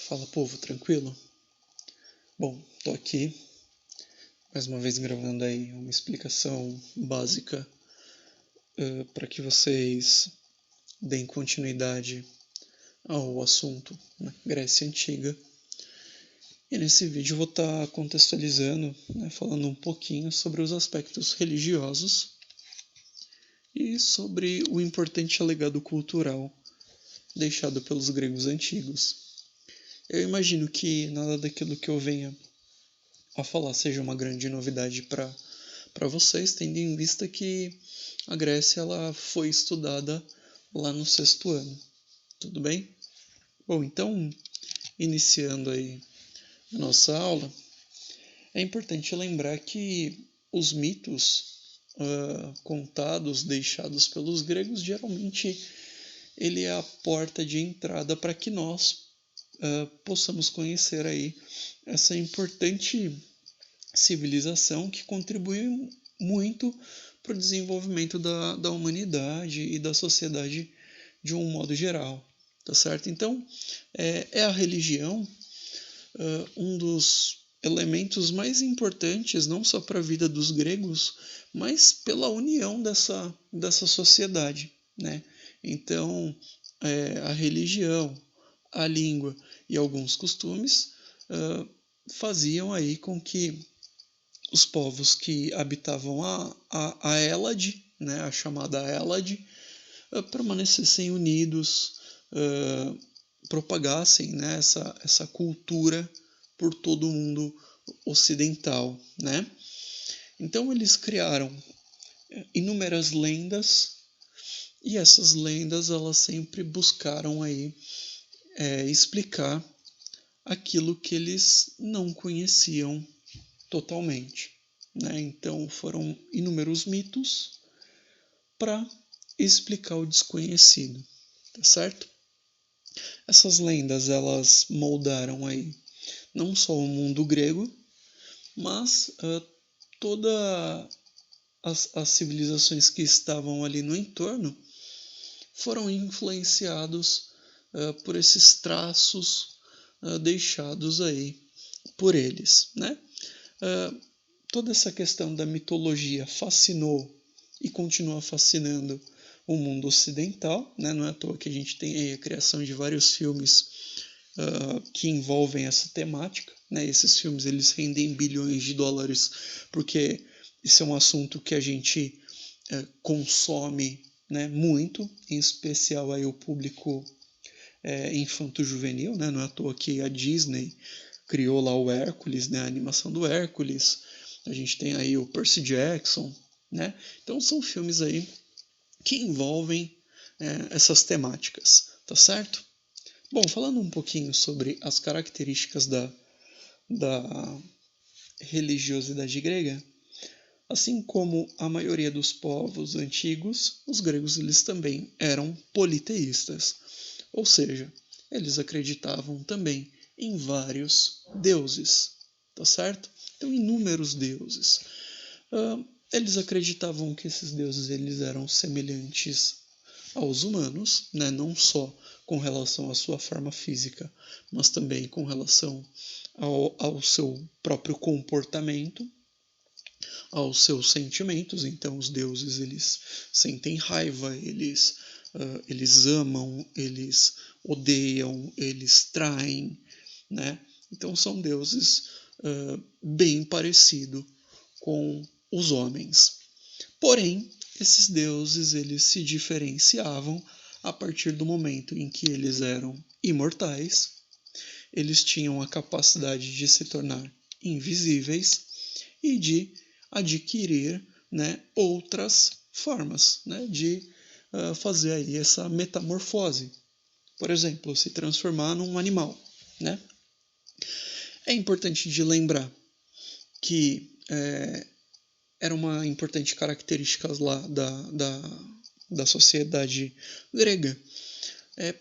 Fala, povo, tranquilo? Bom, tô aqui mais uma vez gravando aí uma explicação básica para que vocês deem continuidade ao assunto, né, Grécia Antiga. E nesse vídeo eu vou estar contextualizando, né, falando um pouquinho sobre os aspectos religiosos e sobre o importante legado cultural deixado pelos gregos antigos. Eu imagino que nada daquilo que eu venha a falar seja uma grande novidade para vocês, tendo em vista que a Grécia ela foi estudada lá no sexto ano. Tudo bem? Bom, então, iniciando aí a nossa aula, é importante lembrar que os mitos contados, deixados pelos gregos, geralmente ele é a porta de entrada para que nós possamos conhecer aí essa importante civilização que contribuiu muito para o desenvolvimento da humanidade e da sociedade de um modo geral, tá certo? Então, é a religião um dos elementos mais importantes, não só para a vida dos gregos, mas pela união dessa sociedade, né? Então, a religião, a língua e alguns costumes faziam aí com que os povos que habitavam a Hélade, né, a chamada Hélade, permanecessem unidos, propagassem, né, essa cultura por todo o mundo ocidental, né? Então eles criaram inúmeras lendas e essas lendas elas sempre buscaram aí explicar aquilo que eles não conheciam totalmente, né? Então foram inúmeros mitos para explicar o desconhecido, tá certo? Essas lendas elas moldaram aí não só o mundo grego, mas todas as civilizações que estavam ali no entorno foram influenciados por esses traços deixados aí por eles, né? Toda essa questão da mitologia fascinou e continua fascinando o mundo ocidental, né? Não é à toa que a gente tem aí a criação de vários filmes que envolvem essa temática, né? Esses filmes eles rendem bilhões de dólares porque esse é um assunto que a gente consome, né, muito, em especial aí o público infanto-juvenil, né? Não é à toa que a Disney criou lá o Hércules, né? A animação do Hércules. A gente tem aí o Percy Jackson, né? Então são filmes aí que envolvem essas temáticas, tá certo? Bom, falando um pouquinho sobre as características da religiosidade grega, assim como a maioria dos povos antigos, os gregos eles também eram politeístas, ou seja, eles acreditavam também em vários deuses, tá certo? Então, inúmeros deuses. Eles acreditavam que esses deuses eles eram semelhantes aos humanos, né? Não só com relação à sua forma física, mas também com relação ao seu próprio comportamento, aos seus sentimentos. Então, os deuses eles sentem raiva, eles amam, eles odeiam, eles traem, né? Então, são deuses bem parecidos com os homens. Porém, esses deuses eles se diferenciavam a partir do momento em que eles eram imortais, eles tinham a capacidade de se tornar invisíveis e de adquirir, né, outras formas, né, de fazer aí essa metamorfose. Por exemplo, se transformar num animal, né? É importante de lembrar que era uma importante característica lá da sociedade grega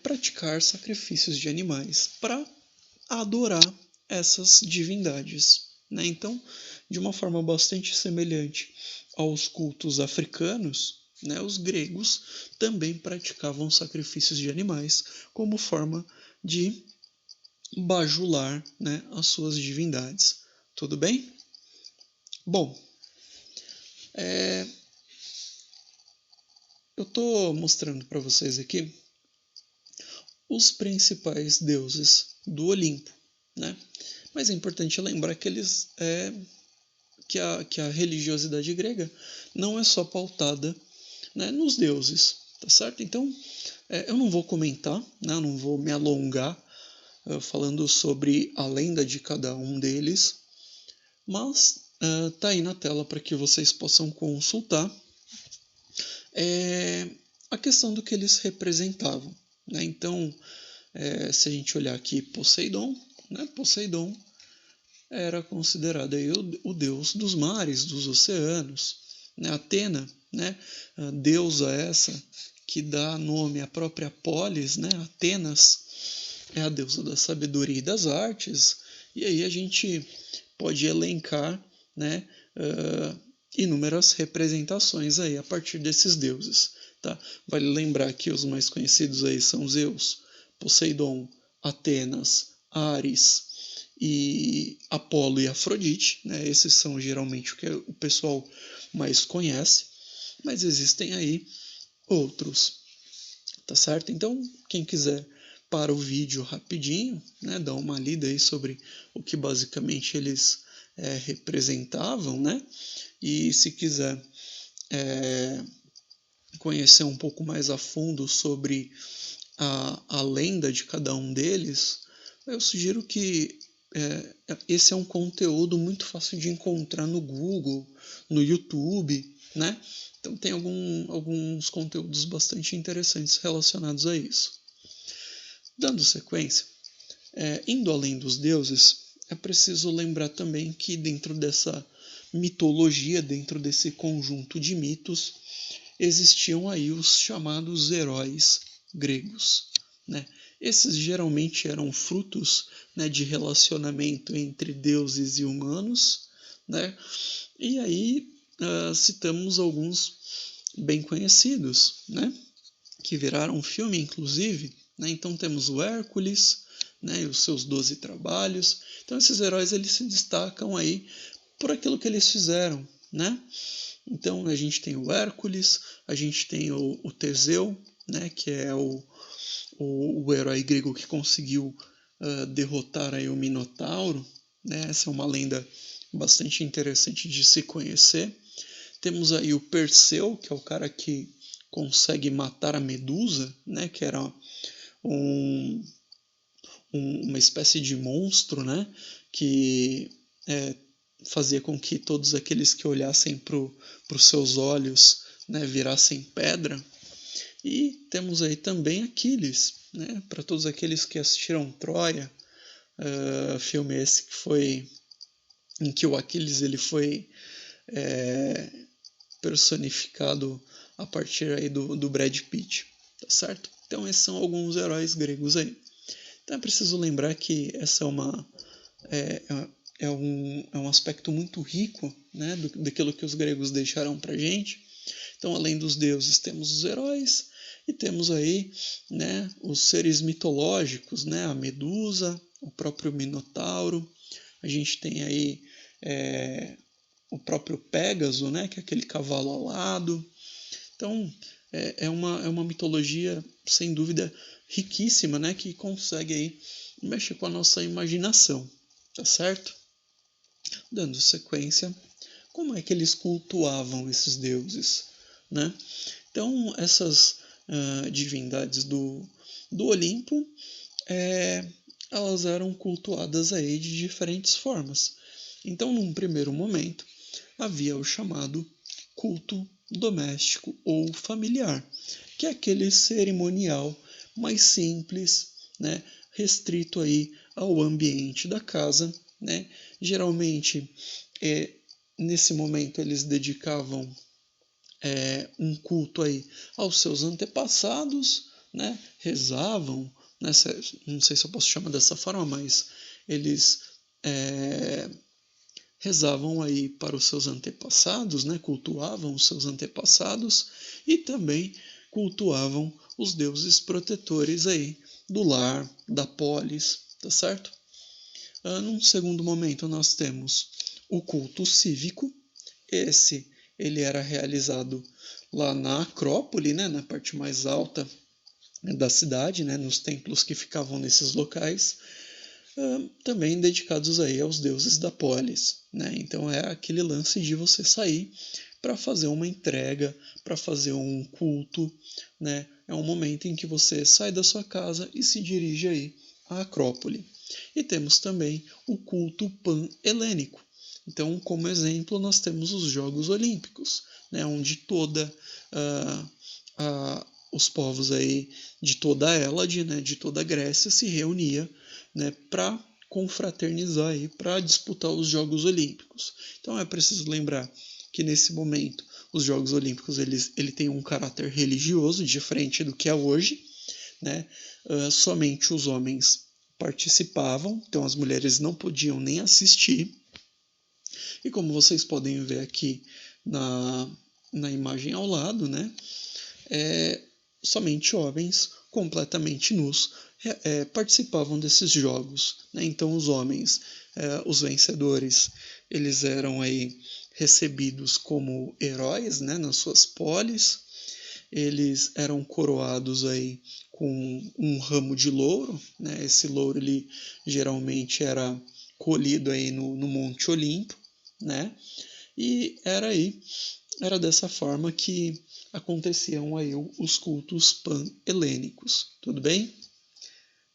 praticar sacrifícios de animais para adorar essas divindades, né? Então, de uma forma bastante semelhante aos cultos africanos, né, os gregos também praticavam sacrifícios de animais como forma de bajular, né, as suas divindades. Tudo bem? Bom, eu estou mostrando para vocês aqui os principais deuses do Olimpo, né? Mas é importante lembrar que que a religiosidade grega não é só pautada, né, nos deuses, tá certo? Então, eu não vou comentar, né, eu não vou me alongar falando sobre a lenda de cada um deles, mas tá aí na tela para que vocês possam consultar a questão do que eles representavam, né? Então, se a gente olhar aqui Poseidon, né, Poseidon era considerado aí o deus dos mares, dos oceanos, né? Atena, né, a deusa essa que dá nome à própria polis, né? Atenas é a deusa da sabedoria e das artes, e aí a gente pode elencar, né, inúmeras representações aí a partir desses deuses, tá? Vale lembrar que os mais conhecidos aí são Zeus, Poseidon, Atenas, Ares e Apolo e Afrodite, né? Esses são geralmente o que o pessoal mais conhece, mas existem aí outros, tá certo? Então, quem quiser para o vídeo rapidinho, né, dar uma lida aí sobre o que basicamente eles representavam, né? E se quiser conhecer um pouco mais a fundo sobre a lenda de cada um deles, eu sugiro que esse é um conteúdo muito fácil de encontrar no Google, no YouTube, né? Então tem alguns conteúdos bastante interessantes relacionados a isso. Dando sequência, indo além dos deuses, é preciso lembrar também que dentro dessa mitologia, dentro desse conjunto de mitos, existiam aí os chamados heróis gregos, né? Esses geralmente eram frutos, né, de relacionamento entre deuses e humanos, né? E aí citamos alguns bem conhecidos, né? Que viraram filme, inclusive, né? Então temos o Hércules, né, e os seus 12 trabalhos. Então esses heróis eles se destacam aí por aquilo que eles fizeram, né? Então a gente tem o Hércules, a gente tem o Teseu, né, que é o herói grego que conseguiu derrotar aí o Minotauro, né? Essa é uma lenda bastante interessante de se conhecer. Temos aí o Perseu, que é o cara que consegue matar a Medusa, né, que era uma espécie de monstro, né, que fazia com que todos aqueles que olhassem para os seus olhos, né, virassem pedra. E temos aí também Aquiles, né, para todos aqueles que assistiram Troia, filme esse que foi em que o Aquiles ele foi personificado a partir aí do Brad Pitt, tá certo? Então esses são alguns heróis gregos aí. Então é preciso lembrar que essa é um aspecto muito rico, né, daquilo que os gregos deixaram para gente. Então, além dos deuses, temos os heróis e temos aí, né, os seres mitológicos, né, a Medusa, o próprio Minotauro. A gente tem aí o próprio Pégaso, né, que é aquele cavalo alado. Então, é uma mitologia, sem dúvida, riquíssima, né, que consegue aí mexer com a nossa imaginação, tá certo? Dando sequência, como é que eles cultuavam esses deuses, né? Então, essas divindades do Olimpo, elas eram cultuadas aí de diferentes formas. Então, num primeiro momento, havia o chamado culto doméstico ou familiar, que é aquele cerimonial mais simples, né, restrito aí ao ambiente da casa, né? Geralmente, nesse momento eles dedicavam um culto aí aos seus antepassados, né? Rezavam, né? Não sei se eu posso chamar dessa forma, mas eles rezavam aí para os seus antepassados, né? Cultuavam os seus antepassados e também cultuavam os deuses protetores aí do lar, da polis, tá certo? Num segundo momento, nós temos o culto cívico. Ele era realizado lá na Acrópole, né, na parte mais alta da cidade, né, nos templos que ficavam nesses locais, também dedicados aí aos deuses da polis, né? Então é aquele lance de você sair para fazer uma entrega, para fazer um culto, né? É um momento em que você sai da sua casa e se dirige aí à Acrópole. E temos também o culto pan-helênico. Então, como exemplo, nós temos os Jogos Olímpicos, né? Onde os povos aí de toda a Hélade, né? De toda a Grécia se reunia, né? Para confraternizar aí, para disputar os Jogos Olímpicos. Então é preciso lembrar que nesse momento os Jogos Olímpicos ele tem um caráter religioso diferente do que é hoje, né? Somente os homens participavam, então as mulheres não podiam nem assistir. E como vocês podem ver aqui na imagem ao lado, né? Somente homens completamente nus participavam desses jogos, né? Então os homens, os vencedores, eles eram aí recebidos como heróis, né, nas suas polis. Eles eram coroados aí com um ramo de louro, né? Esse louro ele geralmente era colhido aí no Monte Olimpo, né? E era dessa forma que aconteciam aí os cultos pan-helênicos, tudo bem?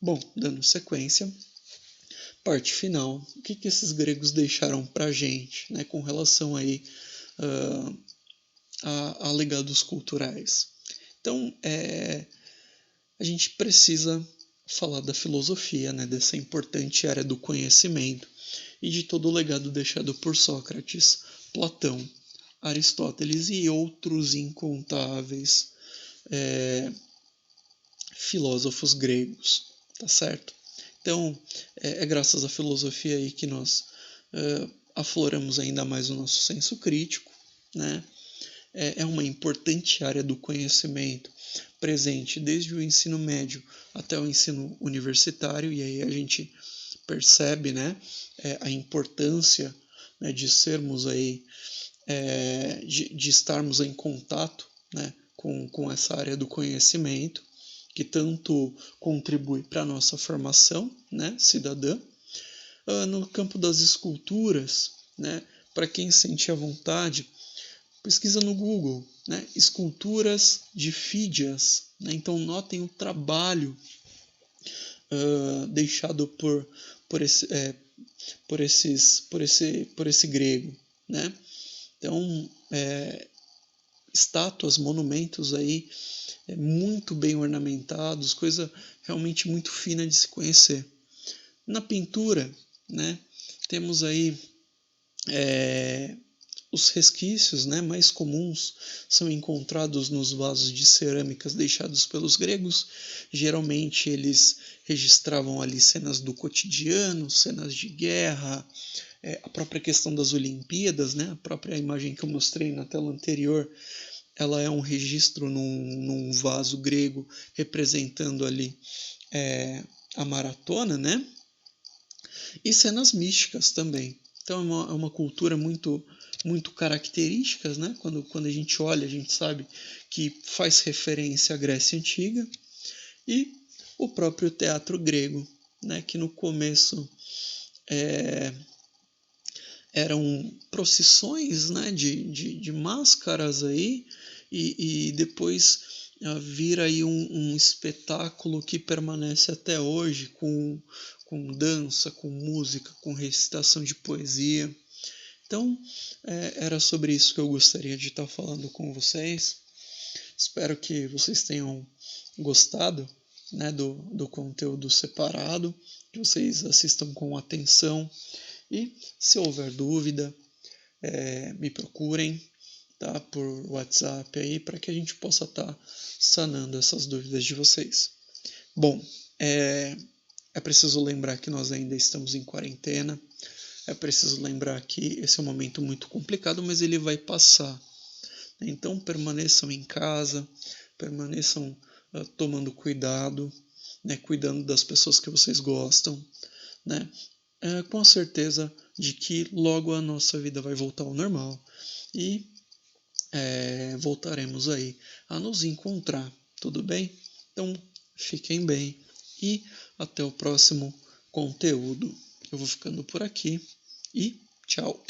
Bom, dando sequência, parte final, o que esses gregos deixaram para a gente, né, com relação aí a legados culturais? Então, a gente precisa falar da filosofia, né, dessa importante área do conhecimento e de todo o legado deixado por Sócrates, Platão, Aristóteles e outros incontáveis filósofos gregos, tá certo? Então, graças à filosofia aí que nós afloramos ainda mais o nosso senso crítico, né? É uma importante área do conhecimento presente desde o ensino médio até o ensino universitário, e aí a gente percebe, né, a importância, né, de sermos aí, de estarmos em contato, né, com essa área do conhecimento, que tanto contribui para a nossa formação, né, cidadã. No campo das esculturas, né, para quem sente a vontade, pesquisa no Google, né, esculturas de Fídias, né, então notem o trabalho deixado por esse grego, né? Então, estátuas, monumentos aí muito bem ornamentados, coisa realmente muito fina de se conhecer. Na pintura, né, temos aí os resquícios, né, mais comuns são encontrados nos vasos de cerâmicas deixados pelos gregos. Geralmente eles registravam ali cenas do cotidiano, cenas de guerra, a própria questão das Olimpíadas, né, a própria imagem que eu mostrei na tela anterior, ela é um registro num vaso grego representando ali a maratona, né? E cenas místicas também. Então é uma cultura muito característica, né? Quando a gente olha, a gente sabe que faz referência à Grécia Antiga. E o próprio teatro grego, né? Que no começo eram procissões, né, de máscaras aí, e depois vira aí um espetáculo que permanece até hoje com dança, com música, com recitação de poesia. Então, era sobre isso que eu gostaria de estar falando com vocês. Espero que vocês tenham gostado, né, do conteúdo separado, que vocês assistam com atenção. E se houver dúvida, me procurem, tá, por WhatsApp aí, para que a gente possa estar sanando essas dúvidas de vocês. Bom, é preciso lembrar que nós ainda estamos em quarentena, é preciso lembrar que esse é um momento muito complicado, mas ele vai passar. Então permaneçam em casa, permaneçam tomando cuidado, né, cuidando das pessoas que vocês gostam, né, com a certeza de que logo a nossa vida vai voltar ao normal e voltaremos aí a nos encontrar, tudo bem? Então, fiquem bem e até o próximo conteúdo. Eu vou ficando por aqui e tchau!